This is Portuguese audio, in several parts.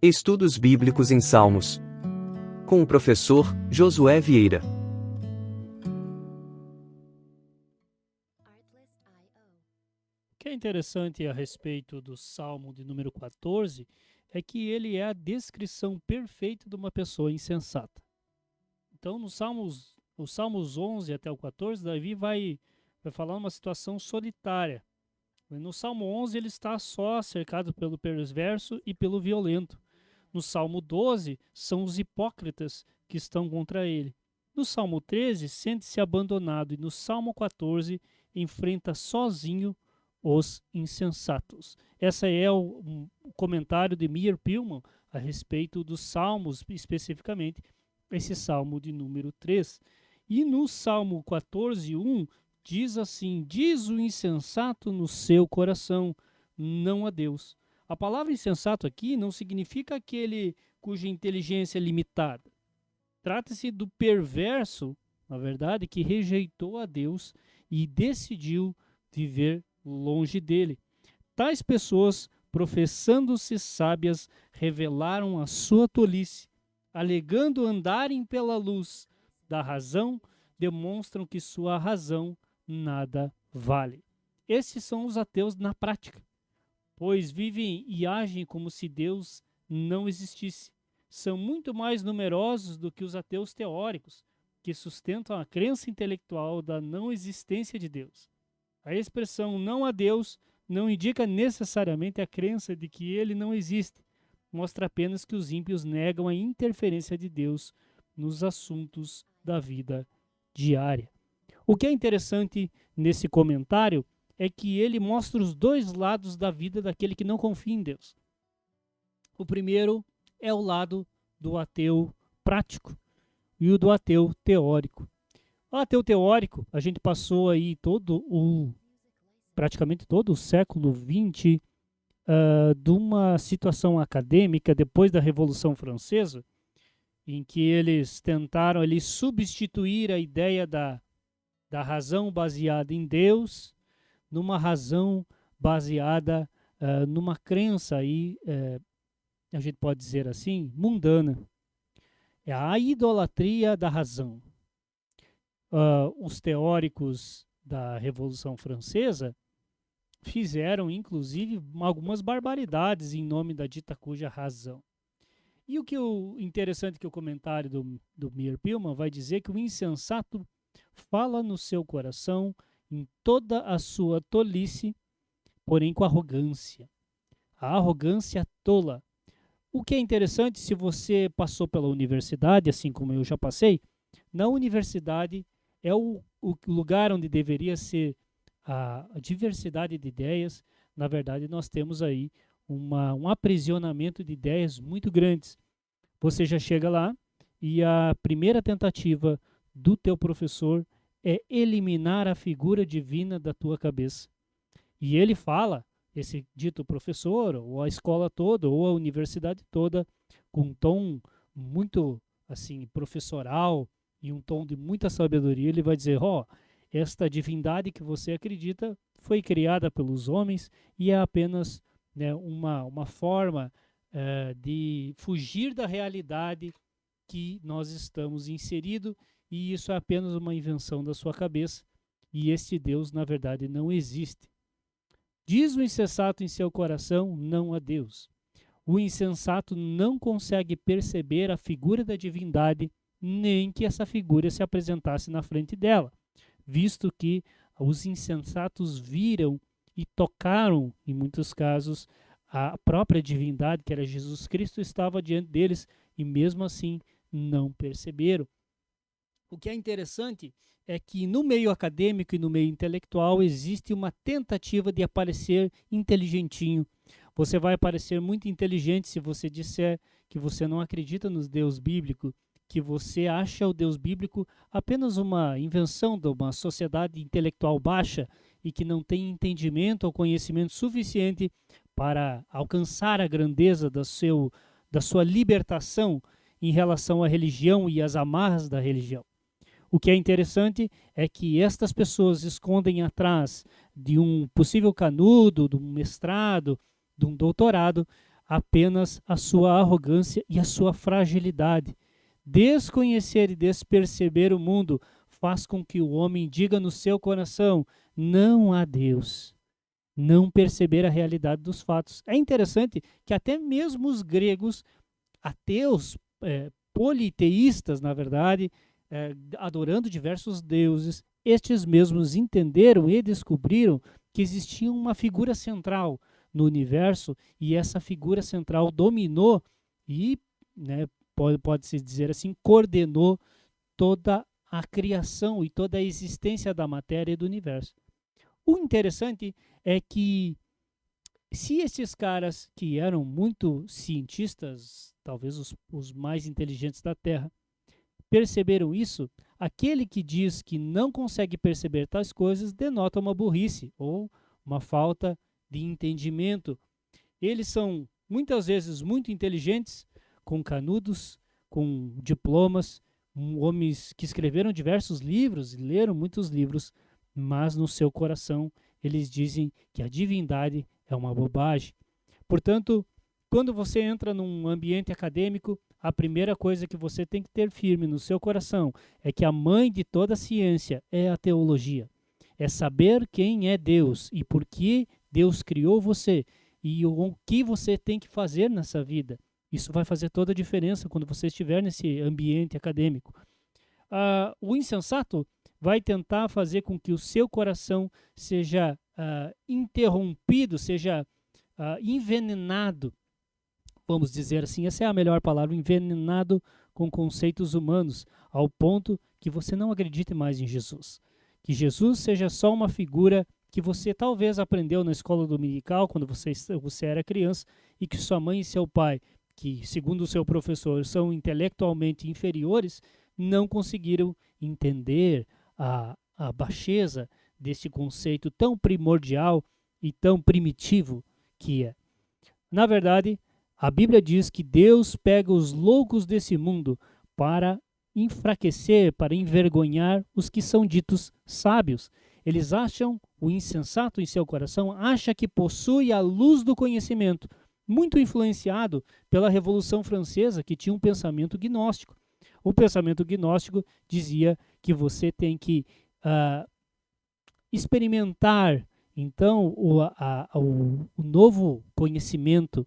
Estudos Bíblicos em Salmos. Com o professor Josué Vieira. O que é interessante a respeito do Salmo de número 14 é que ele é a descrição perfeita de uma pessoa insensata. Então, nos Salmos 11 até o 14, Davi vai falar uma situação solitária. No Salmo 11, ele está só cercado pelo perverso e pelo violento. No Salmo 12, são os hipócritas que estão contra ele. No Salmo 13, sente-se abandonado. E no Salmo 14, enfrenta sozinho os insensatos. Esse é um comentário de Meir Pillman a respeito dos Salmos, especificamente esse Salmo de número 3. E no Salmo 14:1 diz assim: diz o insensato no seu coração, não a Deus. A palavra insensato aqui não significa aquele cuja inteligência é limitada. Trata-se do perverso, na verdade, que rejeitou a Deus e decidiu viver longe dele. Tais pessoas, professando-se sábias, revelaram a sua tolice, alegando andarem pela luz da razão, demonstram que sua razão nada vale. Esses são os ateus na prática, pois vivem e agem como se Deus não existisse. São muito mais numerosos do que os ateus teóricos, que sustentam a crença intelectual da não existência de Deus. A expressão não a Deus não indica necessariamente a crença de que ele não existe, mostra apenas que os ímpios negam a interferência de Deus nos assuntos da vida diária. O que é interessante nesse comentário é que ele mostra os dois lados da vida daquele que não confia em Deus. O primeiro é o lado do ateu prático e o do ateu teórico. O ateu teórico, a gente passou aí praticamente todo o século XX de uma situação acadêmica depois da Revolução Francesa, em que eles tentaram ali substituir a ideia da razão baseada em Deus numa razão baseada numa crença aí, a gente pode dizer assim, mundana. É a idolatria da razão. Os teóricos da Revolução Francesa fizeram, inclusive, algumas barbaridades em nome da dita cuja razão. E o interessante que o comentário do Meir Pillman vai dizer que o insensato fala no seu coração em toda a sua tolice, porém com arrogância. A arrogância tola. O que é interessante, se você passou pela universidade, assim como eu já passei, na universidade é o lugar onde deveria ser a diversidade de ideias. Na verdade, nós temos aí um aprisionamento de ideias muito grandes. Você já chega lá e a primeira tentativa do teu professor é eliminar a figura divina da tua cabeça. E ele fala, esse dito professor, ou a escola toda, ou a universidade toda, com um tom muito assim professoral e um tom de muita sabedoria, ele vai dizer: esta divindade que você acredita foi criada pelos homens e é apenas, né, uma forma de fugir da realidade que nós estamos inseridos, e isso é apenas uma invenção da sua cabeça, e este Deus, na verdade, não existe. Diz o insensato em seu coração, não a Deus. O insensato não consegue perceber a figura da divindade, nem que essa figura se apresentasse na frente dela, visto que os insensatos viram e tocaram, em muitos casos, a própria divindade, que era Jesus Cristo, estava diante deles, e mesmo assim não perceberam. O que é interessante é que no meio acadêmico e no meio intelectual existe uma tentativa de aparecer inteligentinho. Você vai parecer muito inteligente se você disser que você não acredita no Deus bíblico, que você acha o Deus bíblico apenas uma invenção de uma sociedade intelectual baixa e que não tem entendimento ou conhecimento suficiente para alcançar a grandeza da sua libertação em relação à religião e às amarras da religião. O que é interessante é que estas pessoas escondem atrás de um possível canudo, de um mestrado, de um doutorado, apenas a sua arrogância e a sua fragilidade. Desconhecer e desperceber o mundo faz com que o homem diga no seu coração: não há Deus. Não perceber a realidade dos fatos. É interessante que até mesmo os gregos, ateus, politeístas, na verdade, adorando diversos deuses, estes mesmos entenderam e descobriram que existia uma figura central no universo, e essa figura central dominou e, né, pode-se dizer assim, coordenou toda a criação e toda a existência da matéria e do universo. O interessante é que, se esses caras que eram muito cientistas, talvez os mais inteligentes da Terra, perceberam isso, aquele que diz que não consegue perceber tais coisas denota uma burrice ou uma falta de entendimento. Eles são muitas vezes muito inteligentes, com canudos, com diplomas, homens que escreveram diversos livros e leram muitos livros, mas no seu coração eles dizem que a divindade é uma bobagem. Portanto, quando você entra num ambiente acadêmico, a primeira coisa que você tem que ter firme no seu coração é que a mãe de toda a ciência é a teologia. É saber quem é Deus e por que Deus criou você e o que você tem que fazer nessa vida. Isso vai fazer toda a diferença quando você estiver nesse ambiente acadêmico. O insensato vai tentar fazer com que o seu coração seja interrompido, seja envenenado, vamos dizer assim, essa é a melhor palavra, envenenado com conceitos humanos, ao ponto que você não acredite mais em Jesus. Que Jesus seja só uma figura que você talvez aprendeu na escola dominical, quando você era criança, e que sua mãe e seu pai, que segundo o seu professor são intelectualmente inferiores, não conseguiram entender a baixeza desse conceito tão primordial e tão primitivo que é. Na verdade, a Bíblia diz que Deus pega os loucos desse mundo para enfraquecer, para envergonhar os que são ditos sábios. Eles acham, o insensato em seu coração, acha que possui a luz do conhecimento, muito influenciado pela Revolução Francesa, que tinha um pensamento gnóstico. O pensamento gnóstico dizia que você tem que experimentar, então, o novo conhecimento,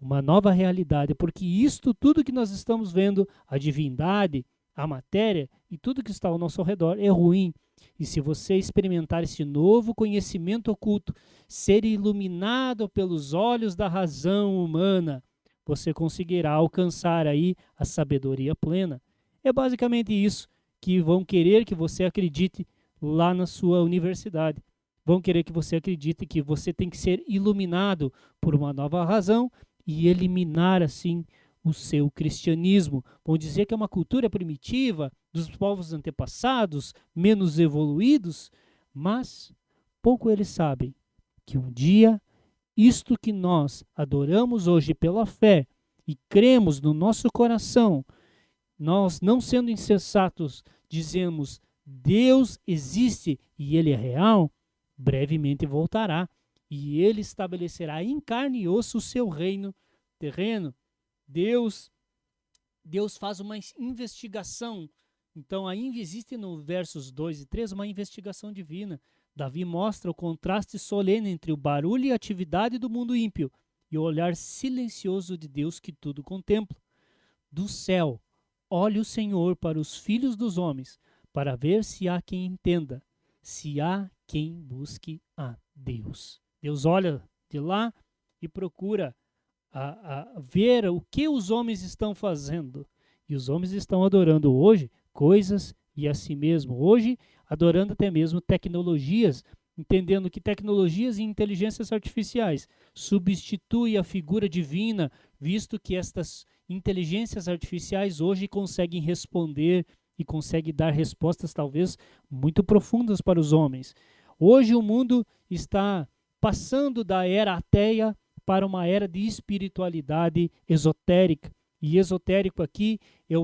uma nova realidade, porque isto tudo que nós estamos vendo, a divindade, a matéria e tudo que está ao nosso redor é ruim. E se você experimentar esse novo conhecimento oculto, ser iluminado pelos olhos da razão humana, você conseguirá alcançar aí a sabedoria plena. É basicamente isso que vão querer que você acredite lá na sua universidade. Vão querer que você acredite que você tem que ser iluminado por uma nova razão e eliminar, assim, o seu cristianismo. Vão dizer que é uma cultura primitiva, dos povos antepassados, menos evoluídos, mas pouco eles sabem que um dia, isto que nós adoramos hoje pela fé e cremos no nosso coração, nós, não sendo insensatos, dizemos Deus existe e Ele é real, brevemente voltará e Ele estabelecerá em carne e osso o seu reino terreno. Deus faz uma investigação. Então, ainda existe no versos 2 e 3 uma investigação divina. Davi mostra o contraste solene entre o barulho e a atividade do mundo ímpio e o olhar silencioso de Deus que tudo contempla. Do céu, olha o Senhor para os filhos dos homens, para ver se há quem entenda, se há quem busque a Deus. Deus olha de lá e procura a ver o que os homens estão fazendo. E os homens estão adorando hoje coisas e a si mesmo. Hoje, adorando até mesmo tecnologias, entendendo que tecnologias e inteligências artificiais substituem a figura divina, visto que estas inteligências artificiais hoje conseguem responder e conseguem dar respostas talvez muito profundas para os homens. Hoje o mundo está passando da era ateia para uma era de espiritualidade esotérica. E esotérico aqui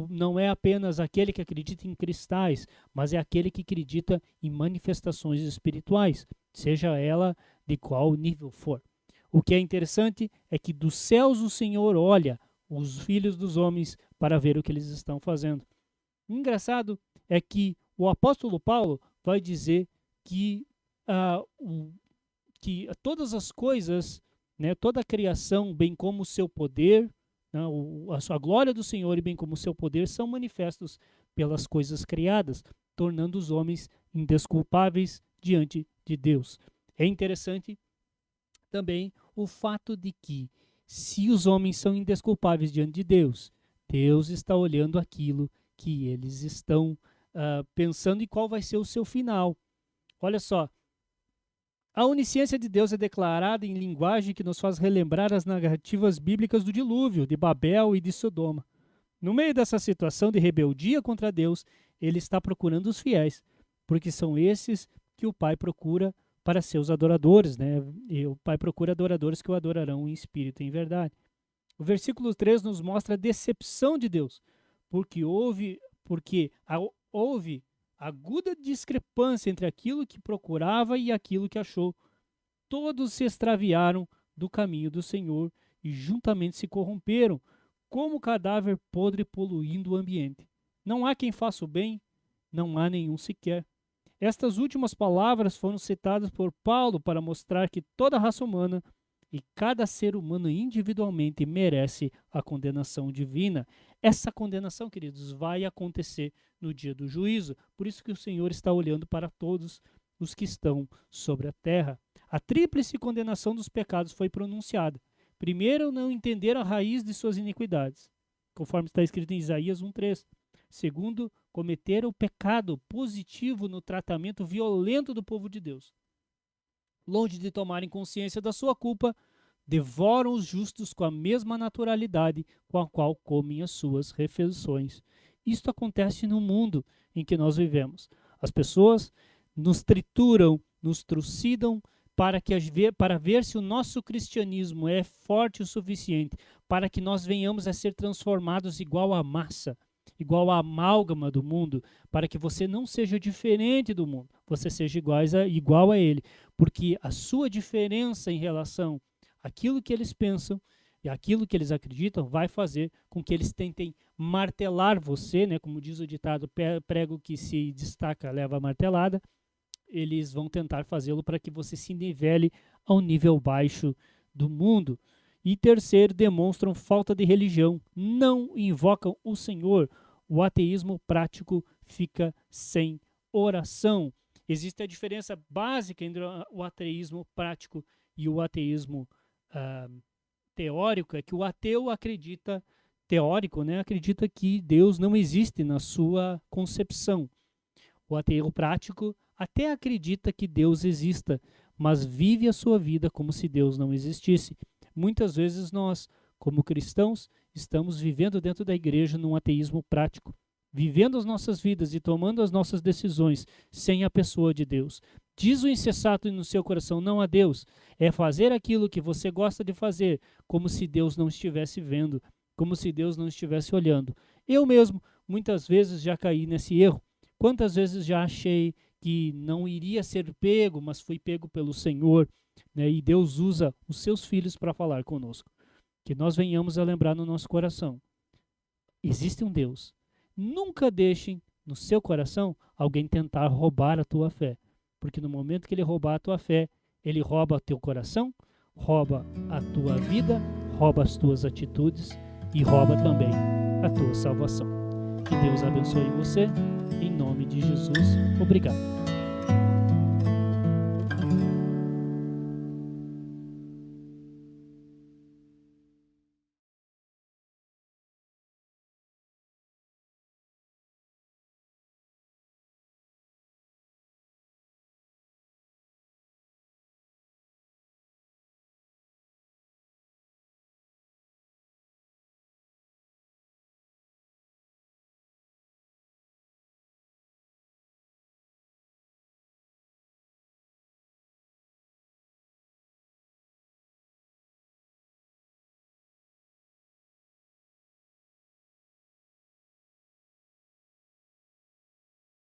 não é apenas aquele que acredita em cristais, mas é aquele que acredita em manifestações espirituais, seja ela de qual nível for. O que é interessante é que dos céus o Senhor olha os filhos dos homens para ver o que eles estão fazendo. O engraçado é que o apóstolo Paulo vai dizer que, que todas as coisas, né, toda a criação, bem como o seu poder, né, a sua glória do Senhor e bem como o seu poder são manifestos pelas coisas criadas, tornando os homens indesculpáveis diante de Deus. É interessante também o fato de que, se os homens são indesculpáveis diante de Deus, Deus está olhando aquilo que eles estão pensando e qual vai ser o seu final. Olha só, a onisciência de Deus é declarada em linguagem que nos faz relembrar as narrativas bíblicas do dilúvio, de Babel e de Sodoma. No meio dessa situação de rebeldia contra Deus, ele está procurando os fiéis, porque são esses que o Pai procura para seus adoradores, né? E o Pai procura adoradores que o adorarão em espírito e em verdade. O versículo 3 nos mostra a decepção de Deus, porque houve aguda discrepância entre aquilo que procurava e aquilo que achou. Todos se extraviaram do caminho do Senhor e juntamente se corromperam, como cadáver podre poluindo o ambiente. Não há quem faça o bem, não há nenhum sequer. Estas últimas palavras foram citadas por Paulo para mostrar que toda a raça humana e cada ser humano individualmente merece a condenação divina. Essa condenação, queridos, vai acontecer no dia do juízo. Por isso que o Senhor está olhando para todos os que estão sobre a terra. A tríplice condenação dos pecados foi pronunciada. Primeiro, não entender a raiz de suas iniquidades, conforme está escrito em Isaías 1:3. Segundo, cometer o pecado positivo no tratamento violento do povo de Deus. Longe de tomarem consciência da sua culpa, devoram os justos com a mesma naturalidade com a qual comem as suas refeições. Isto acontece no mundo em que nós vivemos. As pessoas nos trituram, nos trucidam para ver se o nosso cristianismo é forte o suficiente para que nós venhamos a ser transformados igual à massa, igual à amálgama do mundo, para que você não seja diferente do mundo, você seja igual a ele, porque a sua diferença em relação àquilo que eles pensam e aquilo que eles acreditam vai fazer com que eles tentem martelar você, né? Como diz o ditado, prego que se destaca leva a martelada. Eles vão tentar fazê-lo para que você se nivele ao nível baixo do mundo. E terceiro, demonstram falta de religião, não invocam o Senhor. O ateísmo prático fica sem oração. Existe a diferença básica entre o ateísmo prático e o ateísmo teórico, é que o ateu acredita, teórico, né, acredita que Deus não existe na sua concepção. O ateu prático até acredita que Deus exista, mas vive a sua vida como se Deus não existisse. Muitas vezes nós, como cristãos, estamos vivendo dentro da igreja num ateísmo prático, vivendo as nossas vidas e tomando as nossas decisões sem a pessoa de Deus. Diz o insensato no seu coração, não há Deus. É fazer aquilo que você gosta de fazer, como se Deus não estivesse vendo, como se Deus não estivesse olhando. Eu mesmo, muitas vezes, já caí nesse erro. Quantas vezes já achei que não iria ser pego, mas fui pego pelo Senhor, né? E Deus usa os seus filhos para falar conosco. Que nós venhamos a lembrar no nosso coração. Existe um Deus. Nunca deixem no seu coração alguém tentar roubar a tua fé. Porque no momento que ele roubar a tua fé, ele rouba o teu coração, rouba a tua vida, rouba as tuas atitudes e rouba também a tua salvação. Que Deus abençoe você. Em nome de Jesus, obrigado.